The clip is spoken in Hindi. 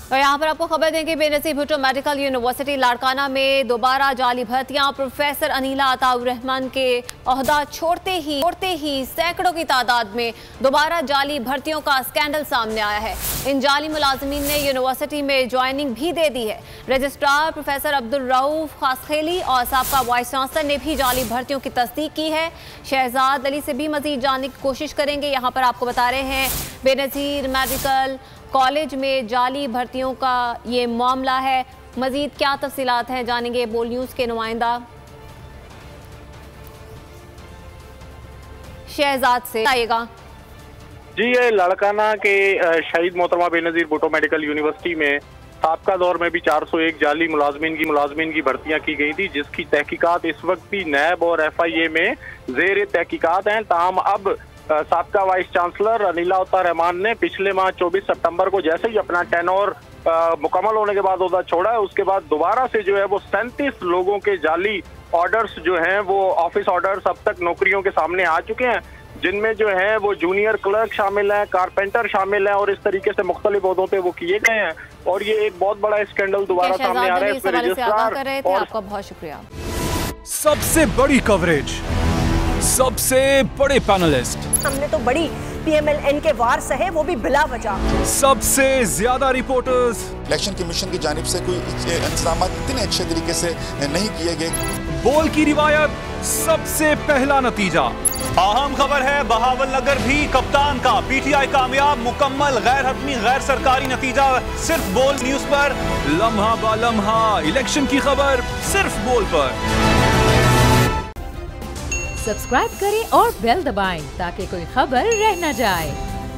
और यहाँ पर आपको खबर दें कि बेनज़ीर भुट्टो मेडिकल यूनिवर्सिटी लाड़काना में दोबारा जाली भर्तियां। प्रोफेसर अनीला अताउर रहमान के ओहदा छोड़ते ही सैकड़ों की तादाद में दोबारा जाली भर्तियों का स्कैंडल सामने आया है। इन जाली मुलाजमीन ने यूनिवर्सिटी में ज्वाइनिंग भी दे दी है। रजिस्ट्रार प्रोफेसर अब्दुल रऊफ खासखेली और साबका वाइस चांसलर ने भी जाली भर्तियों की तस्दीक की है। शहजाद अली से भी मजीद जानने की कोशिश करेंगे। यहाँ पर आपको बता रहे हैं बेनज़ीर मेडिकल कॉलेज में जाली भर्तियों का ये मामला है। मजीद क्या तफसीलात हैं जानेंगे बोल न्यूज़ के नुमाइंदा शहजाद से। आइएगा जी। ये लाड़काना के शहीद मोहतरमा बेनज़ीर भुट्टो मेडिकल यूनिवर्सिटी में साबका दौर में भी 401 जाली मुलाजमीन की भर्तियां की गई थी, जिसकी तहकीकात इस वक्त भी नैब और FIA में जेर तहकीकात हैं। ताहम अब साबका वाइस चांसलर अनीला अताउर रहमान ने पिछले माह 24 सितंबर को जैसे ही अपना टेनोर मुकम्मल होने के बाद ओहदा छोड़ा है, उसके बाद दोबारा से जो है वो 37 लोगों के जाली ऑर्डर्स जो हैं वो ऑफिस ऑर्डर्स अब तक नौकरियों के सामने आ चुके हैं, जिनमें जो है वो जूनियर क्लर्क शामिल हैं, कारपेंटर शामिल हैं और इस तरीके से मुख्तलिफ ओहदों पे वो किए गए हैं। और ये एक बहुत बड़ा स्कैंडल दोबारा सामने आ रहा है। इसमें रजिस्ट्रार आपका बहुत शुक्रिया। सबसे बड़ी कवरेज, सबसे बड़े पैनलिस्ट, हमने तो बड़ी PMLN के वार सहे, वो भी बिला वजह। सबसे ज्यादा रिपोर्टर्स। इलेक्शन कमीशन की जानिब से कोई इंतजाम इतने अच्छे तरीके से नहीं किए गए। बोल की रिवायत, सबसे पहला नतीजा। अहम खबर है बहावलनगर भी कप्तान का PTI कामयाब, मुकम्मल गैर हतमी गैर सरकारी नतीजा सिर्फ बोल न्यूज पर। लम्हा बा लम्हा इलेक्शन की खबर सिर्फ बोल पर। सब्सक्राइब करें और बेल दबाएं ताकि कोई खबर रह न जाए।